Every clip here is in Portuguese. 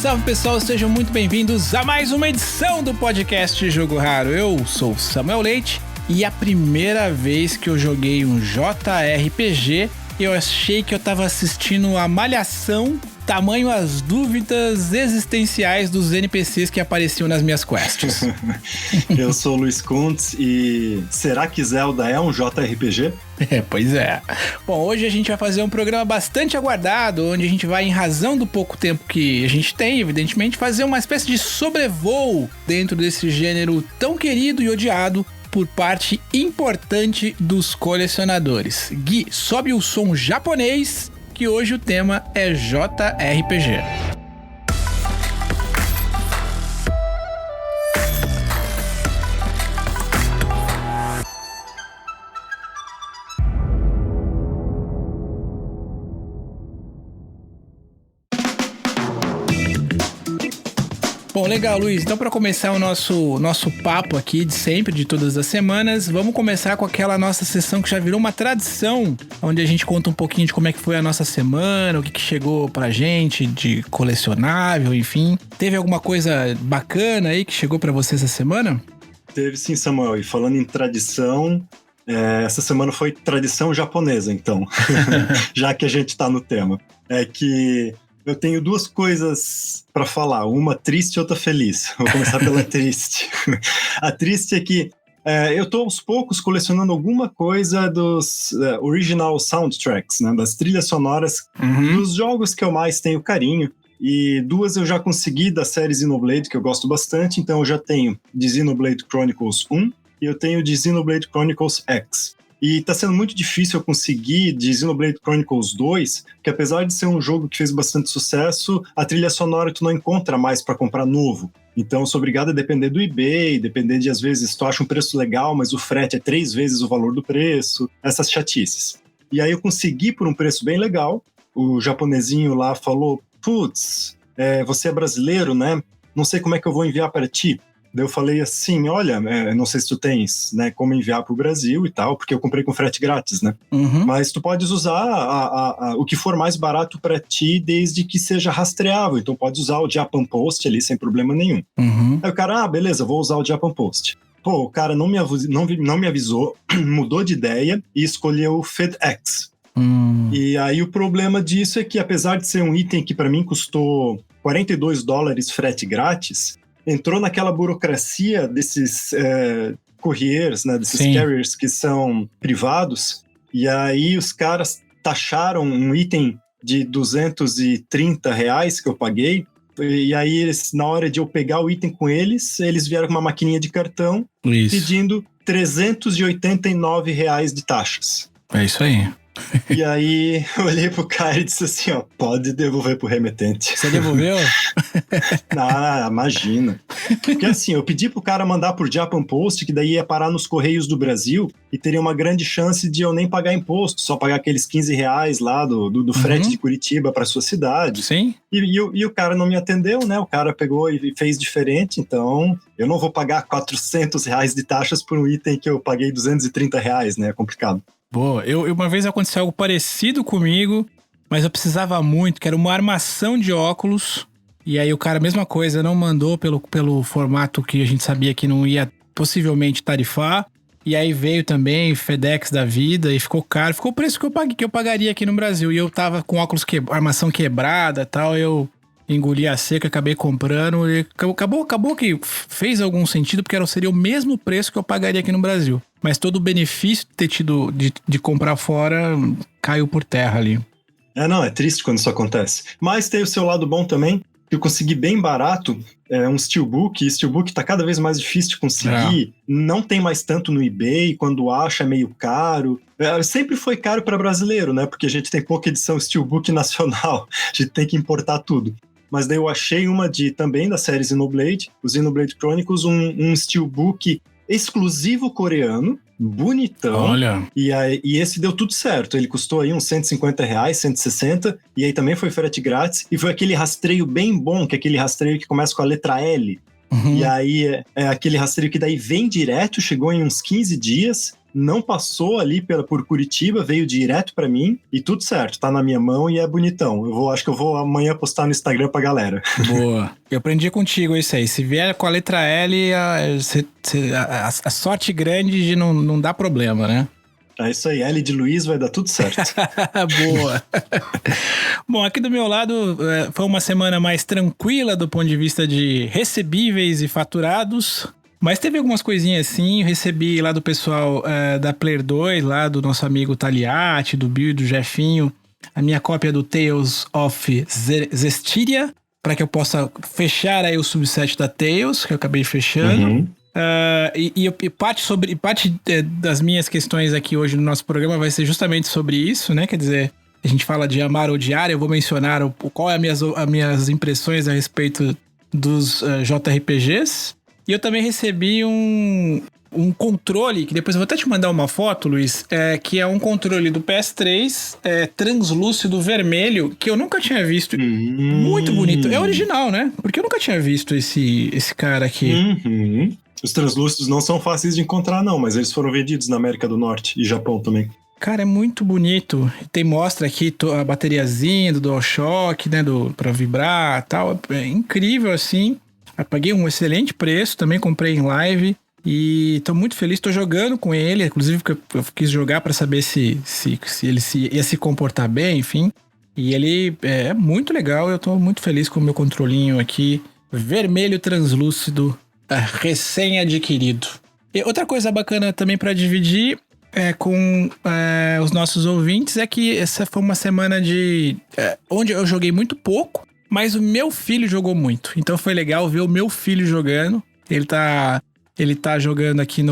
salve pessoal, sejam muito bem-vindos a mais uma edição do podcast Jogo Raro. Eu sou Samuel Leite e a primeira vez que eu joguei um JRPG, eu achei que eu tava assistindo a Malhação, tamanho as dúvidas existenciais dos NPCs que apareciam nas minhas quests. Eu sou o Luiz Kuntz e será que Zelda é um JRPG? Pois é. Bom, hoje a gente vai fazer um programa bastante aguardado, onde a gente vai, em razão do pouco tempo que a gente tem, evidentemente, fazer uma espécie de sobrevoo dentro desse gênero tão querido e odiado por parte importante dos colecionadores. Gui, sobe o som japonês, que hoje o tema é JRPG. Bom, legal, Luiz. Então, para começar o nosso papo aqui de sempre, de todas as semanas, vamos começar com aquela nossa sessão que já virou uma tradição, onde a gente conta um pouquinho de como é que foi a nossa semana, o que chegou pra gente de colecionável, enfim. Teve alguma coisa bacana aí que chegou pra você essa semana? Teve sim, Samuel. E falando em tradição, essa semana foi tradição japonesa, então, já que a gente tá no tema. É que eu tenho duas coisas para falar, uma triste e outra feliz. Vou começar pela triste. A triste é que eu tô aos poucos colecionando alguma coisa dos original soundtracks, né, das trilhas sonoras dos jogos que eu mais tenho carinho. E duas eu já consegui da série Xenoblade, que eu gosto bastante. Então eu já tenho de Xenoblade Chronicles 1 e eu tenho de Xenoblade Chronicles X. E tá sendo muito difícil eu conseguir de Xenoblade Chronicles 2, que apesar de ser um jogo que fez bastante sucesso, a trilha sonora tu não encontra mais para comprar novo. Então eu sou obrigado a depender do eBay, depender de, às vezes, tu acha um preço legal, mas o frete é 3 vezes o valor do preço, essas chatices. E aí eu consegui por um preço bem legal. O japonesinho lá falou, putz, você é brasileiro, né? Não sei como é que eu vou enviar para ti. Daí eu falei assim, olha, não sei se tu tens, né, como enviar pro Brasil e tal, porque eu comprei com frete grátis, né? Mas tu podes usar o que for mais barato para ti, desde que seja rastreável. Então pode usar o Japan Post ali sem problema nenhum. Aí o cara, beleza, vou usar o Japan Post. Pô, o cara não me avisou, mudou de ideia e escolheu o FedEx. E aí o problema disso é que, apesar de ser um item que para mim custou $42 frete grátis, entrou naquela burocracia desses couriers, né, desses carriers que são privados, e aí os caras taxaram um item de R$230 que eu paguei, e aí eles, na hora de eu pegar o item com eles vieram com uma maquininha de cartão pedindo R$389 de taxas. É isso aí. E aí eu olhei pro cara e disse assim, pode devolver pro remetente. Você devolveu? Imagina. Porque assim, eu pedi pro cara mandar por Japan Post, que daí ia parar nos Correios do Brasil e teria uma grande chance de eu nem pagar imposto, só pagar aqueles R$15 lá do frete de Curitiba pra sua cidade. Sim. E o cara não me atendeu, né? O cara pegou e fez diferente, então eu não vou pagar R$400 de taxas por um item que eu paguei R$230, né? É complicado. Boa, uma vez aconteceu algo parecido comigo, mas eu precisava muito, que era uma armação de óculos, e aí o cara, mesma coisa, não mandou pelo formato que a gente sabia que não ia possivelmente tarifar, e aí veio também FedEx da vida, e ficou caro, ficou o preço que eu pagaria aqui no Brasil, e eu tava com óculos armação quebrada e tal, eu engoli a seca, acabei comprando, e acabou que fez algum sentido, porque seria o mesmo preço que eu pagaria aqui no Brasil. Mas todo o benefício de ter tido de comprar fora caiu por terra ali. É triste quando isso acontece. Mas tem o seu lado bom também, que eu consegui bem barato um Steelbook, e Steelbook tá cada vez mais difícil de conseguir, não tem mais tanto no eBay, quando acha é meio caro. Sempre foi caro para brasileiro, né? Porque a gente tem pouca edição Steelbook nacional, a gente tem que importar tudo. Mas daí eu achei uma também da série Xenoblade, o Xenoblade Chronicles, um Steelbook exclusivo coreano, bonitão. Olha. E esse deu tudo certo. Ele custou aí uns R$150, 160, e aí também foi frete grátis. E foi aquele rastreio bem bom, que é aquele rastreio que começa com a letra L. E aí é aquele rastreio que daí vem direto, chegou em uns 15 dias. não passou ali por Curitiba, veio direto pra mim e tudo certo, tá na minha mão e é bonitão. Acho que eu vou amanhã postar no Instagram pra galera. Boa. Eu aprendi contigo isso aí. Se vier com a letra L, a sorte grande de não dar problema, né? É isso aí, L de Luiz, vai dar tudo certo. Boa. Bom, aqui do meu lado foi uma semana mais tranquila do ponto de vista de recebíveis e faturados. Mas teve algumas coisinhas assim, eu recebi lá do pessoal da Player 2, lá do nosso amigo Taliati, do Bill e do Jefinho, a minha cópia do Tales of Zestiria, para que eu possa fechar aí o subset da Tales, que eu acabei fechando. Uhum. E parte das minhas questões aqui hoje no nosso programa vai ser justamente sobre isso, né? Quer dizer, a gente fala de amar ou odiar, eu vou mencionar qual é as minhas impressões a respeito dos JRPGs. E eu também recebi um controle, que depois eu vou até te mandar uma foto, Luiz, que é um controle do PS3 translúcido vermelho, que eu nunca tinha visto. Muito bonito. É original, né? Porque eu nunca tinha visto esse cara aqui. Uhum. Os translúcidos não são fáceis de encontrar, não, mas eles foram vendidos na América do Norte e Japão também. Cara, é muito bonito. Mostra aqui a bateriazinha do DualShock, né? Pra vibrar e tal. É incrível, assim. Eu paguei um excelente preço, também comprei em live. E tô muito feliz, tô jogando com ele. Inclusive, porque eu quis jogar pra saber se ele ia se comportar bem, enfim. E ele é muito legal. Eu tô muito feliz com o meu controlinho aqui. Vermelho translúcido. Recém-adquirido. E outra coisa bacana também para dividir com os nossos ouvintes é que essa foi uma semana onde eu joguei muito pouco, mas o meu filho jogou muito. Então foi legal ver o meu filho jogando. Ele tá jogando aqui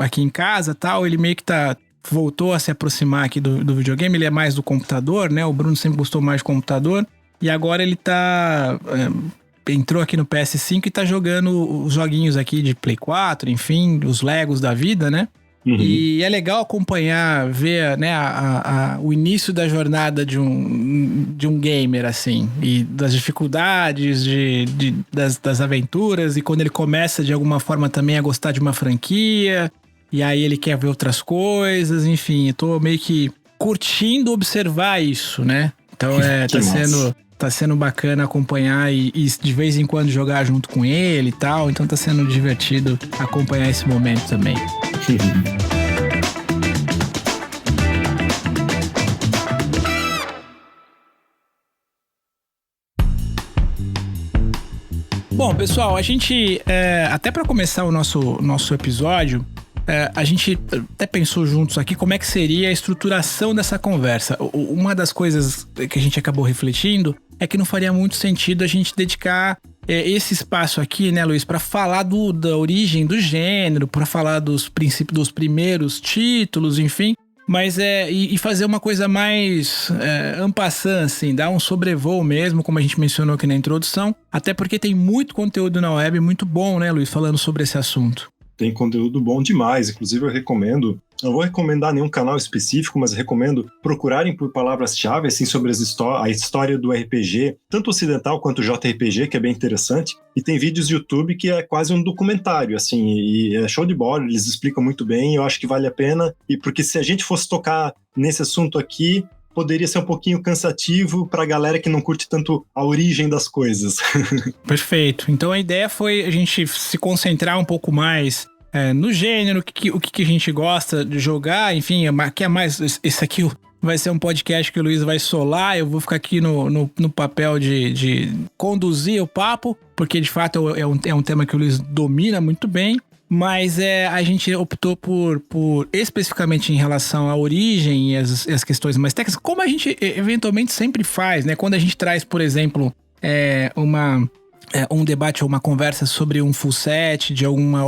aqui em casa e tal. Ele meio que voltou a se aproximar aqui do videogame. Ele é mais do computador, né? O Bruno sempre gostou mais de computador. E agora ele entrou aqui no PS5 e tá jogando os joguinhos aqui de Play 4, enfim, os Legos da vida, né? Uhum. E é legal acompanhar, ver, né, o início da jornada de um gamer, assim, e das dificuldades, das aventuras, e quando ele começa, de alguma forma, também a gostar de uma franquia, e aí ele quer ver outras coisas, enfim, eu tô meio que curtindo observar isso, né? Então tá sendo bacana acompanhar e de vez em quando jogar junto com ele e tal. Então tá sendo divertido acompanhar esse momento também. Bom, pessoal, a gente, até para começar o nosso episódio, a gente até pensou juntos aqui como é que seria a estruturação dessa conversa. Uma das coisas que a gente acabou refletindo é que não faria muito sentido a gente dedicar esse espaço aqui, né, Luiz, para falar da origem do gênero, para falar dos princípios, dos primeiros títulos, enfim, mas e fazer uma coisa mais en passant, assim, dar um sobrevoo mesmo, como a gente mencionou aqui na introdução, até porque tem muito conteúdo na web, muito bom, né, Luiz, falando sobre esse assunto. Tem conteúdo bom demais, inclusive eu recomendo, não vou recomendar nenhum canal específico, mas recomendo procurarem por palavras-chave, assim, sobre a história do RPG, tanto ocidental quanto JRPG, que é bem interessante, e tem vídeos de YouTube que é quase um documentário, assim, e é show de bola, eles explicam muito bem, eu acho que vale a pena, e porque se a gente fosse tocar nesse assunto aqui, poderia ser um pouquinho cansativo pra galera que não curte tanto a origem das coisas. Perfeito. Então a ideia foi a gente se concentrar um pouco mais no gênero, o que a gente gosta de jogar, enfim, que é mais... Esse aqui vai ser um podcast que o Luiz vai solar, eu vou ficar aqui no papel de conduzir o papo, porque de fato é um tema que o Luiz domina muito bem. Mas a gente optou por especificamente em relação à origem e as questões mais técnicas, como a gente eventualmente sempre faz, né? Quando a gente traz, por exemplo, um debate ou uma conversa sobre um full set de alguma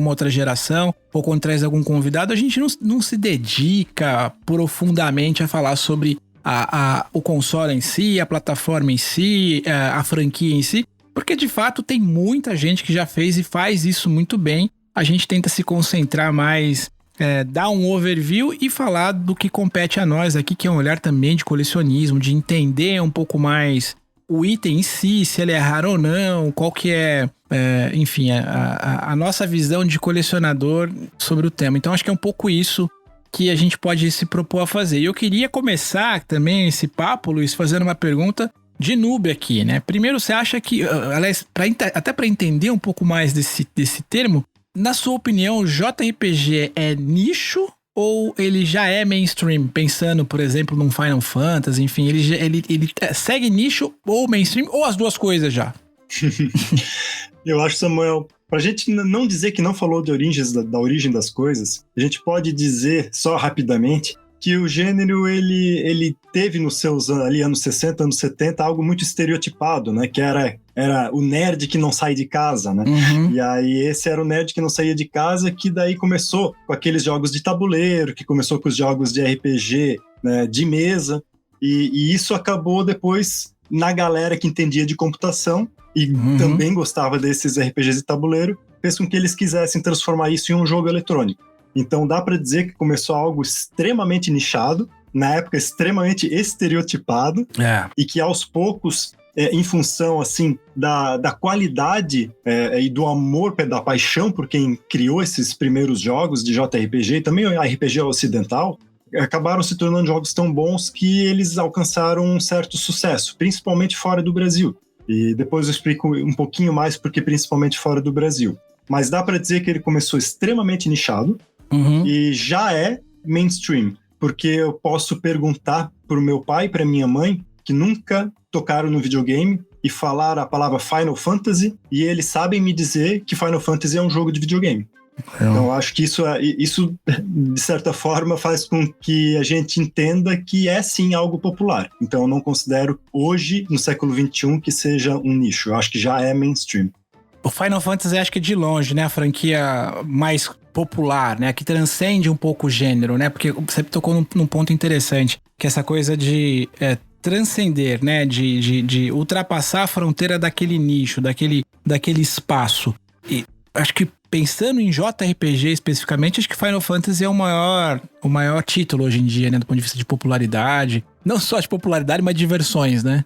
outra geração, ou quando traz algum convidado, a gente não se dedica profundamente a falar sobre o console em si, a plataforma em si, a franquia em si, porque de fato tem muita gente que já fez e faz isso muito bem. A gente tenta se concentrar mais, dar um overview e falar do que compete a nós aqui, que é um olhar também de colecionismo, de entender um pouco mais o item em si, se ele é raro ou não, qual que é enfim, a nossa visão de colecionador sobre o tema. Então acho que é um pouco isso que a gente pode se propor a fazer. E eu queria começar também esse papo, Luiz, fazendo uma pergunta de noob aqui, né? Primeiro, você acha que, aliás, até para entender um pouco mais desse termo, na sua opinião, o JRPG é nicho ou ele já é mainstream? Pensando, por exemplo, num Final Fantasy, enfim, ele segue nicho ou mainstream ou as duas coisas já? Eu acho, Samuel, pra gente não dizer que não falou de da origem das coisas, a gente pode dizer, só rapidamente, que o gênero, ele teve nos seus ali, anos 60, anos 70, algo muito estereotipado, né? Que era o nerd que não sai de casa, né? Uhum. E aí esse era o nerd que não saía de casa, que daí começou com aqueles jogos de tabuleiro, que começou com os jogos de RPG, né, de mesa, e isso acabou depois na galera que entendia de computação e também gostava desses RPGs de tabuleiro, fez com que eles quisessem transformar isso em um jogo eletrônico. Então dá para dizer que começou algo extremamente nichado, na época extremamente estereotipado, e que aos poucos, em função assim da qualidade e do amor, da paixão por quem criou esses primeiros jogos de JRPG, e também RPG ocidental, acabaram se tornando jogos tão bons que eles alcançaram um certo sucesso, principalmente fora do Brasil. E depois eu explico um pouquinho mais porque principalmente fora do Brasil. Mas dá para dizer que ele começou extremamente nichado, e já é mainstream, porque eu posso perguntar pro meu pai e pra minha mãe, que nunca tocaram no videogame, e falar a palavra Final Fantasy, e eles sabem me dizer que Final Fantasy é um jogo de videogame. Então eu acho que isso, de certa forma, faz com que a gente entenda que é sim algo popular. Então eu não considero hoje, no século XXI, que seja um nicho. Eu acho que já é mainstream. O Final Fantasy acho que é de longe, né, a franquia mais popular, né, que transcende um pouco o gênero, né, porque você tocou num ponto interessante, que é essa coisa de transcender, né, de ultrapassar a fronteira daquele nicho, daquele espaço. E acho que pensando em JRPG especificamente, acho que Final Fantasy é o maior título hoje em dia, né, do ponto de vista de popularidade, não só de popularidade, mas de versões, né?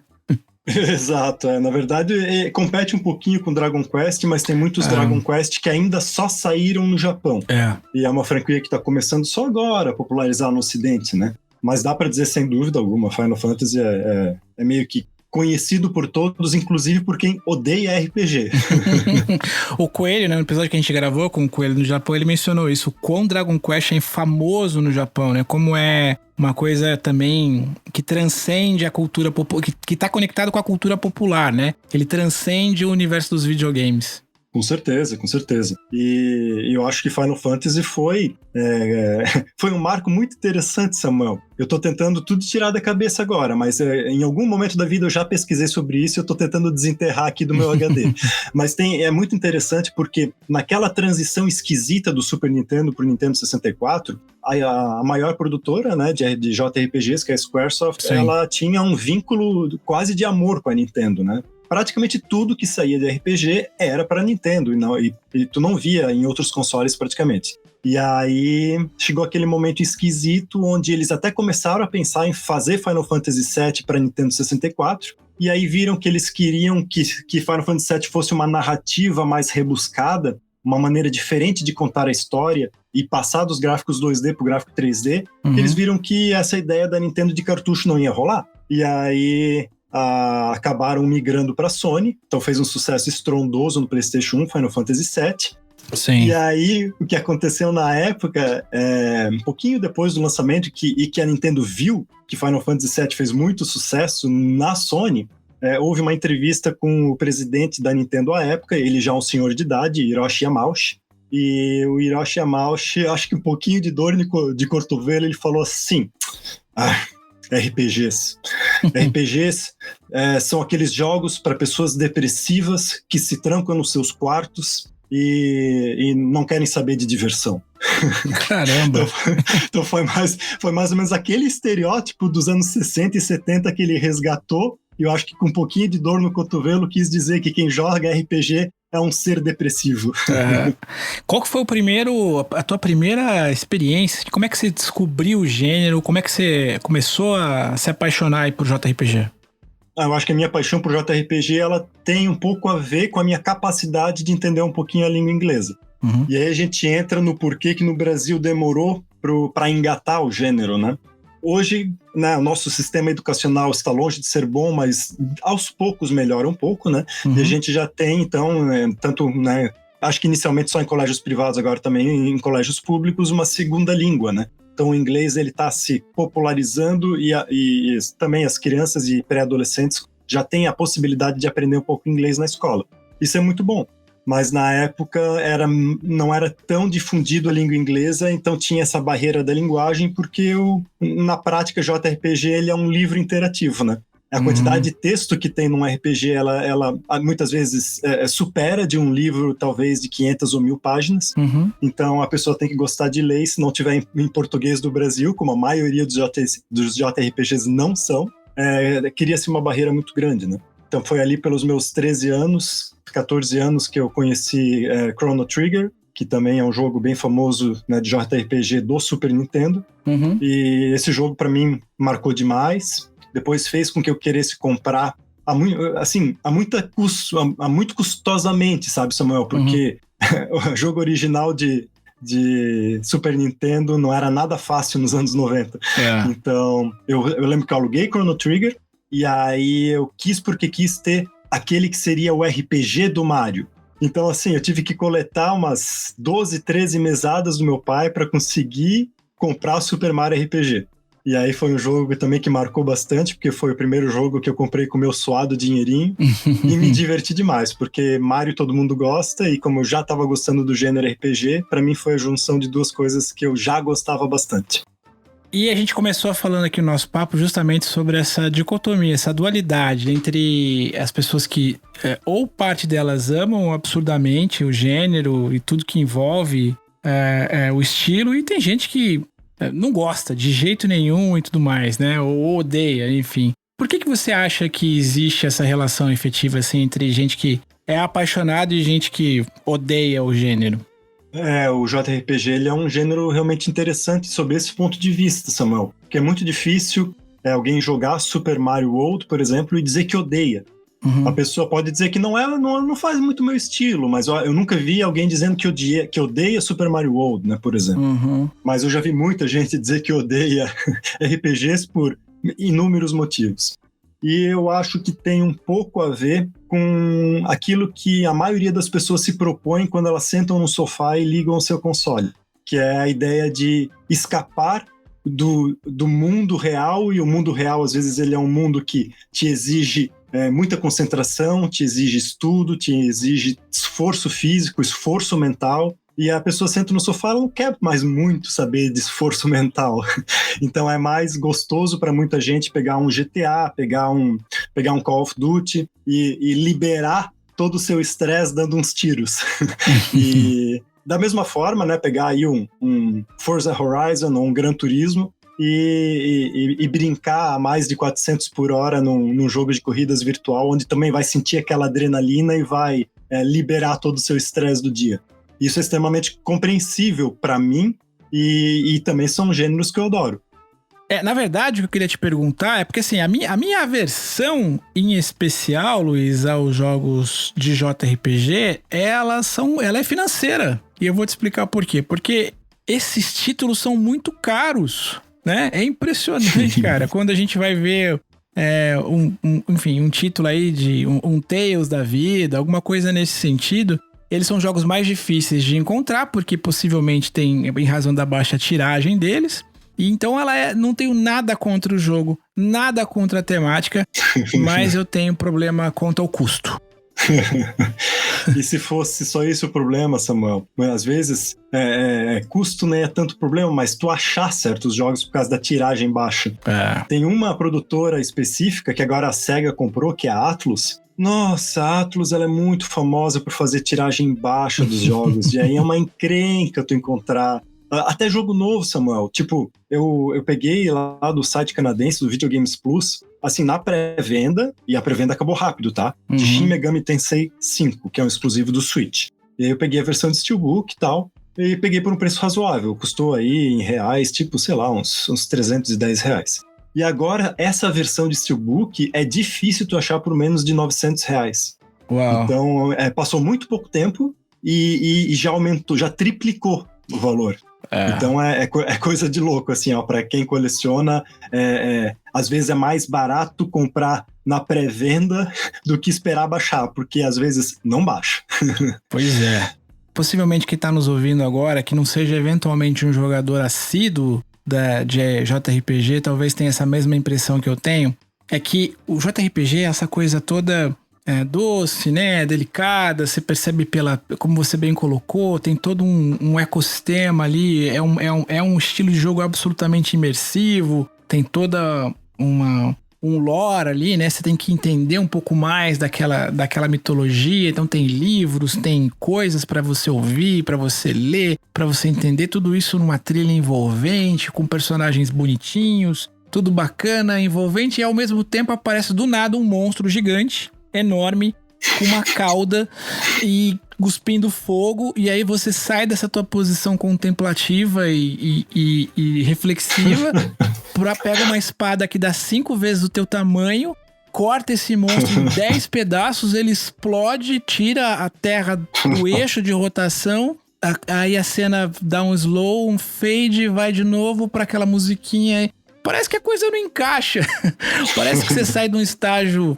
Exato, na verdade compete um pouquinho com Dragon Quest, mas tem muitos Dragon Quest que ainda só saíram no Japão. E é uma franquia que está começando só agora a popularizar no ocidente, né? Mas dá para dizer sem dúvida alguma, Final Fantasy é meio que conhecido por todos, inclusive por quem odeia RPG. O Coelho, né, no episódio que a gente gravou com o Coelho no Japão, ele mencionou isso, o quão Dragon Quest é famoso no Japão, né, como é uma coisa também que transcende a cultura popular, que tá conectado com a cultura popular, né, ele transcende o universo dos videogames. Com certeza, com certeza. E eu acho que Final Fantasy foi um marco muito interessante, Samuel. Eu tô tentando tudo tirar da cabeça agora, mas em algum momento da vida eu já pesquisei sobre isso e eu tô tentando desenterrar aqui do meu HD. Mas é muito interessante porque naquela transição esquisita do Super Nintendo pro Nintendo 64, a maior produtora, né, de JRPGs, que é a Squaresoft, ela tinha um vínculo quase de amor com a Nintendo, né? Praticamente tudo que saía de RPG era para Nintendo e tu não via em outros consoles praticamente. E aí chegou aquele momento esquisito onde eles até começaram a pensar em fazer Final Fantasy VII para Nintendo 64 e aí viram que eles queriam que Final Fantasy VII fosse uma narrativa mais rebuscada, uma maneira diferente de contar a história e passar dos gráficos 2D pro gráfico 3D. Eles viram que essa ideia da Nintendo de cartucho não ia rolar. E aí acabaram migrando para a Sony, então fez um sucesso estrondoso no PlayStation 1, Final Fantasy VII. Sim. E aí, o que aconteceu na época, um pouquinho depois do lançamento, que a Nintendo viu que Final Fantasy VII fez muito sucesso na Sony, houve uma entrevista com o presidente da Nintendo à época, ele já é um senhor de idade, Hiroshi Yamauchi, e o Hiroshi Yamauchi, acho que um pouquinho de dor de cotovelo, ele falou assim... RPGs são aqueles jogos para pessoas depressivas que se trancam nos seus quartos e não querem saber de diversão. Caramba! Então foi mais ou menos aquele estereótipo dos anos 60 e 70 que ele resgatou, e eu acho que com um pouquinho de dor no cotovelo quis dizer que quem joga RPG é um ser depressivo. Qual que foi a tua primeira experiência? Como é que você descobriu o gênero? Como é que você começou a se apaixonar aí por JRPG? Eu acho que a minha paixão por JRPG, ela tem um pouco a ver com a minha capacidade de entender um pouquinho a língua inglesa. Uhum. E aí a gente entra no porquê que no Brasil demorou para engatar o gênero, né? Hoje, né, o nosso sistema educacional está longe de ser bom, mas aos poucos melhora um pouco, né? Uhum. E a gente já tem, então, tanto, né, acho que inicialmente só em colégios privados, agora também em colégios públicos, uma segunda língua, né? Então o inglês está se popularizando e também as crianças e pré-adolescentes já têm a possibilidade de aprender um pouco inglês na escola. Isso é muito bom. Mas na época não era tão difundido a língua inglesa, então tinha essa barreira da linguagem, porque na prática JRPG ele é um livro interativo, né? A quantidade de texto que tem num RPG, ela muitas vezes supera de um livro, talvez, de 500 ou 1000 páginas. Uhum. Então, a pessoa tem que gostar de ler, se não tiver em português do Brasil, como a maioria dos JRPGs não são, cria-se uma barreira muito grande, né? Então, foi ali pelos meus 13 anos, 14 anos que eu conheci Chrono Trigger, que também é um jogo bem famoso, né, de JRPG do Super Nintendo. Uhum. E esse jogo, para mim, marcou demais. Depois fez com que eu queresse comprar muito custosamente, sabe, Samuel? Porque o jogo original de Super Nintendo não era nada fácil nos anos 90. Então, eu lembro que eu aluguei Chrono Trigger, e aí eu quis ter aquele que seria o RPG do Mario. Então, assim, eu tive que coletar umas 12, 13 mesadas do meu pai para conseguir comprar o Super Mario RPG. E aí foi um jogo também que marcou bastante, porque foi o primeiro jogo que eu comprei com o meu suado dinheirinho e me diverti demais, porque Mario todo mundo gosta, e como eu já estava gostando do gênero RPG, para mim foi a junção de duas coisas que eu já gostava bastante. E a gente começou falando aqui no nosso papo justamente sobre essa dicotomia, essa dualidade entre as pessoas que ou parte delas amam absurdamente o gênero e tudo que envolve o estilo, e tem gente que não gosta de jeito nenhum e tudo mais, né? Ou odeia, enfim. Por que você acha que existe essa relação efetiva, assim, entre gente que é apaixonado e gente que odeia o gênero? O JRPG ele é um gênero realmente interessante sob esse ponto de vista, Samuel. Porque é muito difícil alguém jogar Super Mario World, por exemplo, e dizer que odeia. Uhum. A pessoa pode dizer que não faz muito meu estilo, mas eu nunca vi alguém dizendo que odeia Super Mario World, né, por exemplo. Uhum. Mas eu já vi muita gente dizer que odeia RPGs por inúmeros motivos. E eu acho que tem um pouco a ver com aquilo que a maioria das pessoas se propõe quando elas sentam no sofá e ligam o seu console, que é a ideia de escapar do mundo real, e o mundo real, às vezes, ele é um mundo que te exige muita concentração, te exige estudo, te exige esforço físico, esforço mental, e a pessoa senta no sofá, ela não quer mais muito saber de esforço mental. Então é mais gostoso para muita gente pegar um GTA, pegar um Call of Duty e liberar todo o seu estresse dando uns tiros. E da mesma forma, né, pegar aí um Forza Horizon ou um Gran Turismo e brincar a mais de 400 por hora num jogo de corridas virtual, onde também vai sentir aquela adrenalina e vai liberar todo o seu estresse do dia. Isso é extremamente compreensível para mim, e também são gêneros que eu adoro. Na verdade, o que eu queria te perguntar é porque, assim, a minha aversão em especial, Luiz, aos jogos de JRPG, ela é financeira. E eu vou te explicar por quê. Porque esses títulos são muito caros, né? É impressionante, cara. Quando a gente vai ver um título aí de um Tales da vida, alguma coisa nesse sentido, eles são jogos mais difíceis de encontrar, porque possivelmente tem, em razão da baixa tiragem deles. E então não tenho nada contra o jogo, nada contra a temática, mas eu tenho problema quanto ao custo. E se fosse só isso o problema, Samuel, às vezes custo nem é tanto problema, mas tu achar certos jogos por causa da tiragem baixa. Tem uma produtora específica que agora a SEGA comprou, que é a Atlus. Nossa, a Atlus, ela é muito famosa por fazer tiragem baixa dos jogos, e aí é uma encrenca tu encontrar. Até jogo novo, Samuel. Tipo, eu peguei lá do site canadense, do Video Games Plus, assim, na pré-venda, e a pré-venda acabou rápido, tá? De Shin Megami Tensei 5, que é um exclusivo do Switch. E aí eu peguei a versão de Steelbook e tal, e peguei por um preço razoável. Custou aí em reais, tipo, sei lá, uns R$310. E agora, essa versão de Steelbook é difícil tu achar por menos de R$900. Uau. Então, passou muito pouco tempo e já aumentou, já triplicou o valor. Então, é coisa de louco, assim, ó, para quem coleciona, às vezes é mais barato comprar na pré-venda do que esperar baixar, porque às vezes não baixa. Pois é. Possivelmente quem está nos ouvindo agora, que não seja eventualmente um jogador assíduo de JRPG, talvez tenha essa mesma impressão que eu tenho, é que o JRPG é essa coisa toda doce, né, delicada, você percebe como você bem colocou, tem todo um ecossistema ali, é um estilo de jogo absolutamente imersivo, tem toda um lore ali, né? Você tem que entender um pouco mais daquela mitologia. Então tem livros, tem coisas para você ouvir, para você ler, para você entender tudo isso numa trilha envolvente, com personagens bonitinhos, tudo bacana, envolvente, e ao mesmo tempo aparece do nada um monstro gigante, enorme, com uma cauda e cuspindo fogo, e aí você sai dessa tua posição contemplativa e reflexiva, pega uma espada que dá 5 vezes o teu tamanho, corta esse monstro em 10 pedaços, ele explode, tira a terra do eixo de rotação, aí a cena dá um slow, um fade, vai de novo pra aquela musiquinha. Parece que a coisa não encaixa. Parece que você sai de um estágio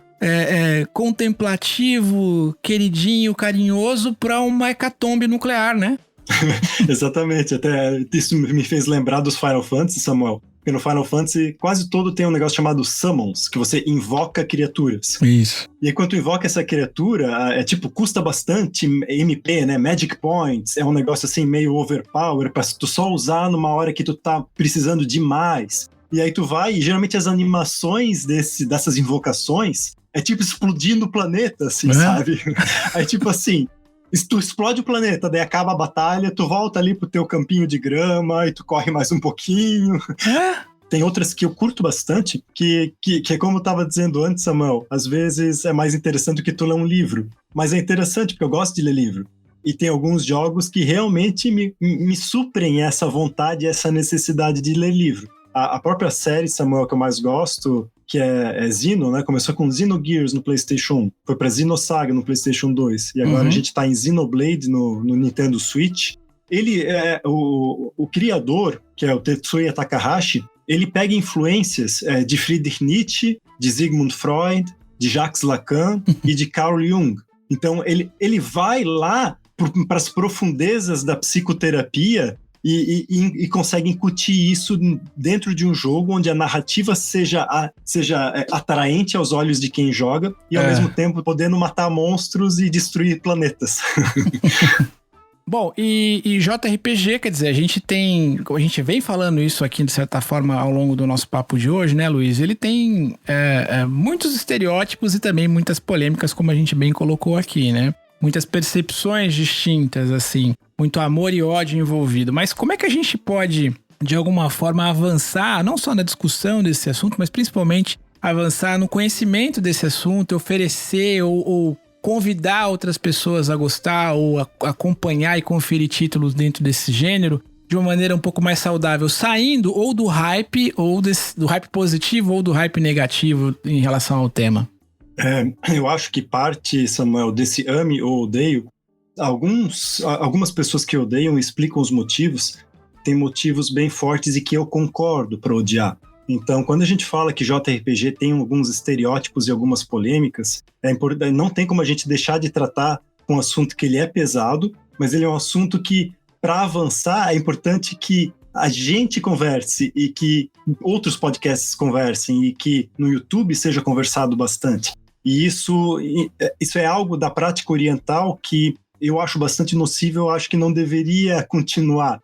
contemplativo, queridinho, carinhoso, pra uma hecatombe nuclear, né? Exatamente. Até isso me fez lembrar dos Final Fantasy, Samuel. Porque no Final Fantasy quase todo tem um negócio chamado Summons, que você invoca criaturas. Isso. E aí quando tu invoca essa criatura, custa bastante MP, né? Magic Points, é um negócio assim meio overpower, pra tu só usar numa hora que tu tá precisando demais. E aí tu vai, e geralmente as animações dessas invocações é tipo explodindo o planeta, assim, sabe? Aí tipo assim, tu explode o planeta, daí acaba a batalha, tu volta ali pro teu campinho de grama e tu corre mais um pouquinho. Tem outras que eu curto bastante, que é como eu tava dizendo antes, Samuel, às vezes é mais interessante do que tu ler um livro. Mas é interessante porque eu gosto de ler livro. E tem alguns jogos que realmente me suprem essa vontade, essa necessidade de ler livro. A própria série, Samuel, que eu mais gosto, que é Xeno, né? Começou com Xenogears no PlayStation 1, foi pra Xenosaga no PlayStation 2, e agora a gente tá em Xenoblade no Nintendo Switch. Ele o criador, que é o Tetsuya Takahashi, ele pega influências de Friedrich Nietzsche, de Sigmund Freud, de Jacques Lacan e de Carl Jung. Então ele vai lá para as profundezas da psicoterapia e consegue incutir isso dentro de um jogo onde a narrativa seja atraente aos olhos de quem joga e ao mesmo tempo podendo matar monstros e destruir planetas. Bom, e JRPG, quer dizer, a gente vem falando isso aqui de certa forma ao longo do nosso papo de hoje, né, Luiz? Ele tem muitos estereótipos e também muitas polêmicas, como a gente bem colocou aqui, né? Muitas percepções distintas, assim, muito amor e ódio envolvido. Mas como é que a gente pode, de alguma forma, avançar, não só na discussão desse assunto, mas principalmente avançar no conhecimento desse assunto, oferecer ou convidar outras pessoas a gostar ou acompanhar e conferir títulos dentro desse gênero de uma maneira um pouco mais saudável, saindo ou do hype, ou do hype positivo ou do hype negativo em relação ao tema? Eu acho que parte, Samuel, desse ame ou odeio, algumas pessoas que odeiam explicam os motivos, tem motivos bem fortes e que eu concordo para odiar. Então, quando a gente fala que JRPG tem alguns estereótipos e algumas polêmicas, não tem como a gente deixar de tratar um assunto que ele é pesado, mas ele é um assunto que, para avançar, é importante que a gente converse e que outros podcasts conversem e que no YouTube seja conversado bastante. E isso é algo da prática oriental que eu acho bastante nocivo, eu acho que não deveria continuar.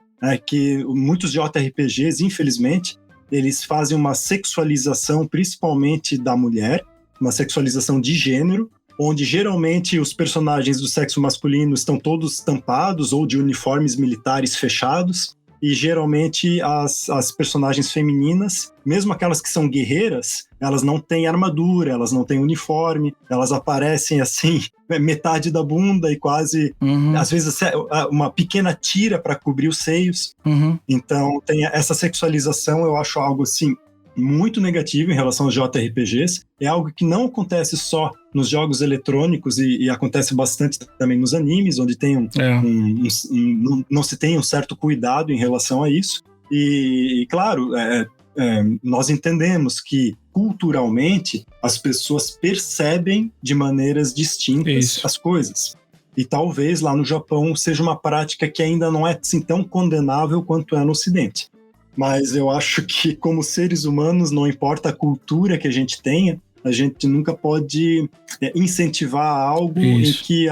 Que muitos JRPGs, infelizmente, eles fazem uma sexualização principalmente da mulher, uma sexualização de gênero, onde geralmente os personagens do sexo masculino estão todos tampados ou de uniformes militares fechados, e geralmente as personagens femininas, mesmo aquelas que são guerreiras, elas não têm armadura, elas não têm uniforme, elas aparecem assim, metade da bunda e quase, às vezes, uma pequena tira para cobrir os seios. Então, tem essa sexualização, eu acho algo assim muito negativo em relação aos JRPGs. É algo que não acontece só nos jogos eletrônicos e acontece bastante também nos animes, onde tem não se tem um certo cuidado em relação a isso. E claro, nós entendemos que culturalmente as pessoas percebem de maneiras distintas as coisas. E talvez lá no Japão seja uma prática que ainda não é assim tão condenável quanto é no Ocidente. Mas eu acho que, como seres humanos, não importa a cultura que a gente tenha, a gente nunca pode incentivar algo em que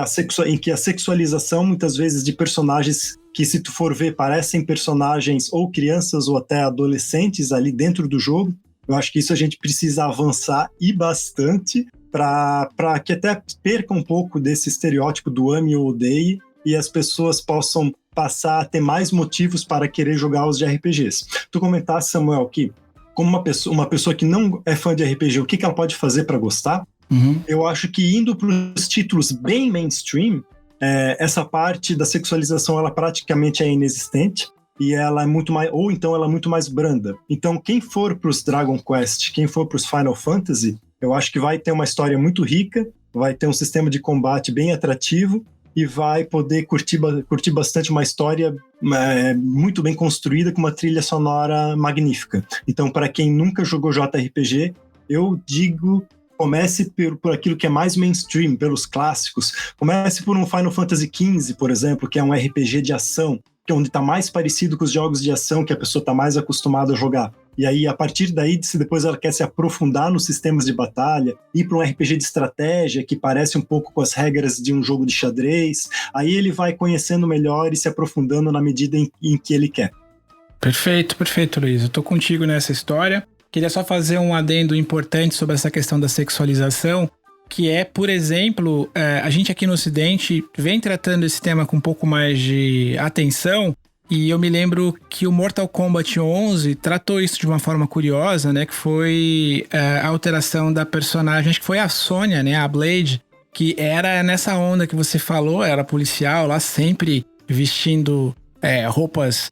a sexualização, muitas vezes, de personagens que, se tu for ver, parecem personagens ou crianças ou até adolescentes ali dentro do jogo. Eu acho que isso a gente precisa avançar e bastante para que até perca um pouco desse estereótipo do ame ou odeie e as pessoas possam passar a ter mais motivos para querer jogar os de RPGs. Tu comentaste, Samuel, que como uma pessoa que não é fã de RPG, o que ela pode fazer para gostar? Eu acho que indo para os títulos bem mainstream, essa parte da sexualização ela praticamente é inexistente e ela é muito mais, ou então ela é muito mais branda. Então quem for para os Dragon Quest, quem for para os Final Fantasy, eu acho que vai ter uma história muito rica, vai ter um sistema de combate bem atrativo e vai poder curtir bastante uma história muito bem construída com uma trilha sonora magnífica. Então, para quem nunca jogou JRPG, eu digo, comece por aquilo que é mais mainstream, pelos clássicos. Comece por um Final Fantasy XV, por exemplo, que é um RPG de ação, que é onde está mais parecido com os jogos de ação que a pessoa está mais acostumada a jogar. E aí, a partir daí, se depois ela quer se aprofundar nos sistemas de batalha, ir para um RPG de estratégia que parece um pouco com as regras de um jogo de xadrez, aí ele vai conhecendo melhor e se aprofundando na medida em que ele quer. Perfeito, Luiz. Eu tô contigo nessa história. Queria só fazer um adendo importante sobre essa questão da sexualização, que é, por exemplo, a gente aqui no Ocidente vem tratando esse tema com um pouco mais de atenção. E eu me lembro que o Mortal Kombat 11 tratou isso de uma forma curiosa, né? Que foi a alteração da personagem, acho que foi a Sonya, né? A Blade, que era nessa onda que você falou, era policial lá, sempre vestindo roupas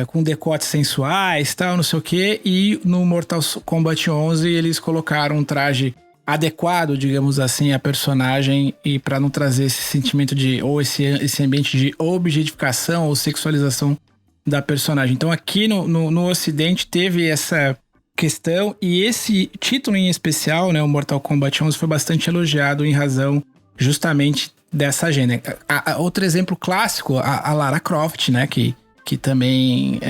com decotes sensuais, tal, não sei o quê. E no Mortal Kombat 11 eles colocaram um traje adequado, digamos assim, à personagem e para não trazer esse sentimento de, ou esse ambiente de objetificação ou sexualização da personagem. Então aqui no Ocidente teve essa questão e esse título em especial, né, o Mortal Kombat 11, foi bastante elogiado em razão justamente dessa agenda. Outro exemplo clássico, a Lara Croft, né, que também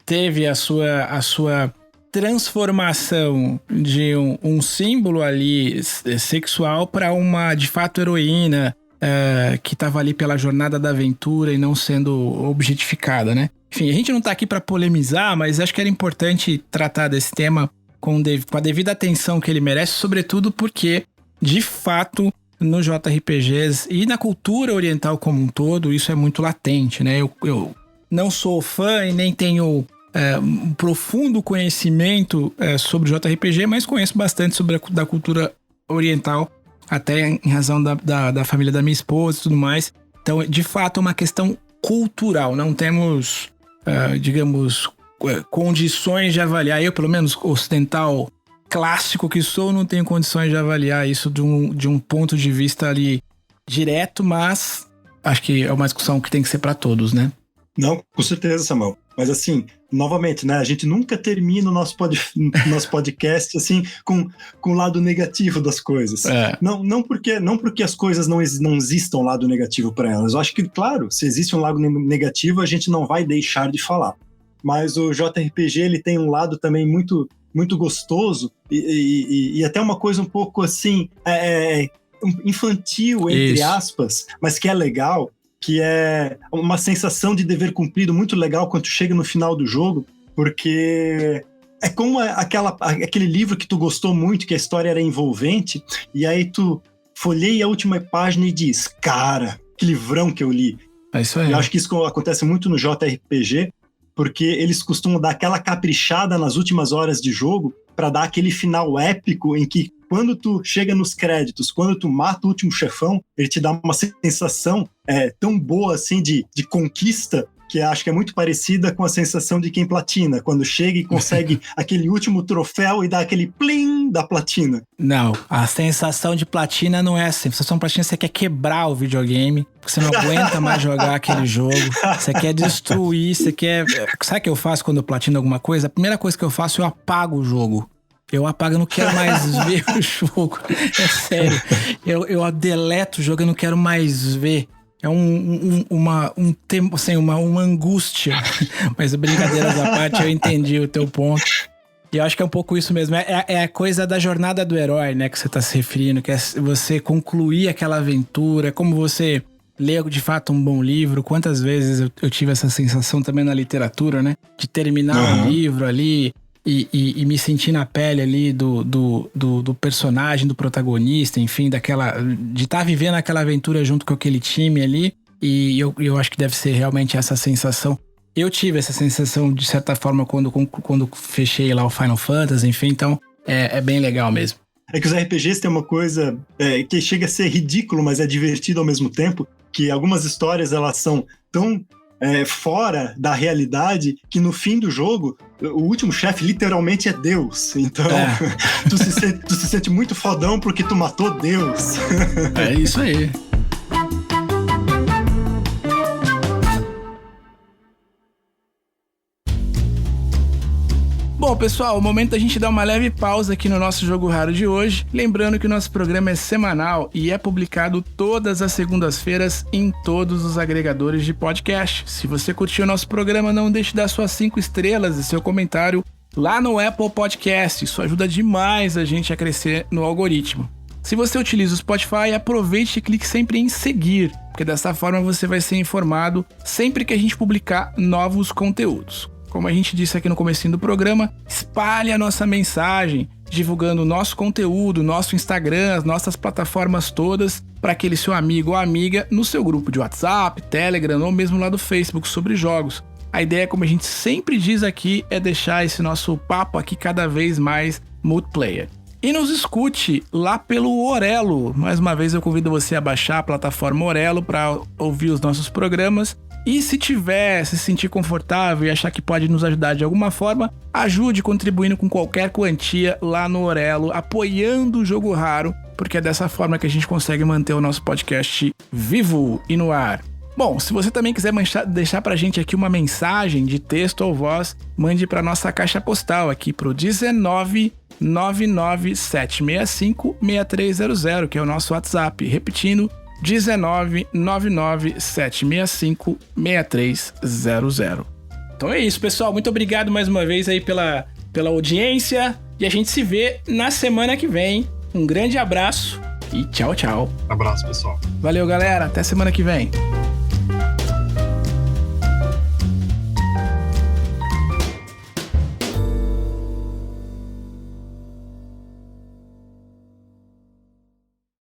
teve a sua transformação de um símbolo ali sexual para uma, de fato, heroína que estava ali pela jornada da aventura e não sendo objetificada, né? Enfim, a gente não está aqui para polemizar, mas acho que era importante tratar desse tema com a devida atenção que ele merece, sobretudo porque, de fato, nos JRPGs e na cultura oriental como um todo, isso é muito latente, né? Eu não sou fã e nem tenho um profundo conhecimento sobre JRPG, mas conheço bastante sobre da cultura oriental, até em razão da família da minha esposa e tudo mais. Então, de fato, é uma questão cultural. Não temos, digamos, condições de avaliar. Eu, pelo menos, ocidental clássico que sou, não tenho condições de avaliar isso de um ponto de vista ali direto, mas acho que é uma discussão que tem que ser para todos, né? Não, com certeza, Samuel. Mas assim, novamente, né? A gente nunca termina o nosso podcast assim com o lado negativo das coisas. Não porque as coisas não existam lado negativo para elas. Eu acho que, claro, se existe um lado negativo, a gente não vai deixar de falar. Mas o JRPG, ele tem um lado também muito, muito gostoso e até uma coisa um pouco assim, infantil, entre aspas, mas que é legal, que é uma sensação de dever cumprido muito legal quando tu chega no final do jogo, porque é como aquele livro que tu gostou muito, que a história era envolvente, e aí tu folheia a última página e diz, cara, que livrão que eu li. É isso aí. Eu acho que isso acontece muito no JRPG, porque eles costumam dar aquela caprichada nas últimas horas de jogo para dar aquele final épico em que quando tu chega nos créditos, quando tu mata o último chefão, ele te dá uma sensação tão boa assim de conquista, que acho que é muito parecida com a sensação de quem platina, quando chega e consegue aquele último troféu e dá aquele plim da platina. Não, a sensação de platina não é assim. A sensação de platina, você quer quebrar o videogame, porque você não aguenta mais jogar aquele jogo, você quer destruir, você quer... Sabe o que eu faço quando eu platino alguma coisa? A primeira coisa que eu faço, eu apago o jogo. Eu apago, eu não quero mais ver o jogo. É sério. Eu deleto o jogo, eu não quero mais ver. É uma angústia. Mas brincadeiras à parte, eu entendi o teu ponto. E eu acho que é um pouco isso mesmo. É a coisa da jornada do herói, né? Que você tá se referindo. Que é você concluir aquela aventura. Como você lê, de fato, um bom livro. Quantas vezes eu tive essa sensação também na literatura, né? De terminar um livro ali... E me sentir na pele ali do personagem, do protagonista, enfim, de estar vivendo aquela aventura junto com aquele time ali. E eu acho que deve ser realmente essa sensação. Eu tive essa sensação, de certa forma, quando fechei lá o Final Fantasy, enfim, então é bem legal mesmo. É que os RPGs têm uma coisa que chega a ser ridículo, mas é divertido ao mesmo tempo, que algumas histórias, elas são tão... fora da realidade, que no fim do jogo, o último chefe literalmente é Deus. Então, tu se sente muito fodão porque tu matou Deus. É isso aí. Bom, pessoal, o momento da gente dar uma leve pausa aqui no nosso Jogo Raro de hoje. Lembrando que o nosso programa é semanal e é publicado todas as segundas-feiras em todos os agregadores de podcast. Se você curtiu o nosso programa, não deixe de dar suas 5 estrelas e seu comentário lá no Apple Podcast. Isso ajuda demais a gente a crescer no algoritmo. Se você utiliza o Spotify, aproveite e clique sempre em seguir, porque dessa forma você vai ser informado sempre que a gente publicar novos conteúdos. Como a gente disse aqui no comecinho do programa, espalhe a nossa mensagem, divulgando o nosso conteúdo, nosso Instagram, as nossas plataformas todas, para aquele seu amigo ou amiga no seu grupo de WhatsApp, Telegram ou mesmo lá do Facebook sobre jogos. A ideia, como a gente sempre diz aqui, é deixar esse nosso papo aqui cada vez mais multiplayer. E nos escute lá pelo Orelo. Mais uma vez eu convido você a baixar a plataforma Orelo para ouvir os nossos programas. E se se sentir confortável e achar que pode nos ajudar de alguma forma, ajude contribuindo com qualquer quantia lá no Orelo, apoiando o Jogo Raro, porque é dessa forma que a gente consegue manter o nosso podcast vivo e no ar. Bom, se você também quiser deixar pra gente aqui uma mensagem de texto ou voz, mande pra nossa caixa postal aqui pro 19997656300, que é o nosso WhatsApp. Repetindo, 19997656300. Então é isso, pessoal. Muito obrigado mais uma vez aí pela audiência. E a gente se vê na semana que vem. Um grande abraço e tchau, tchau. Abraço, pessoal. Valeu, galera. Até semana que vem.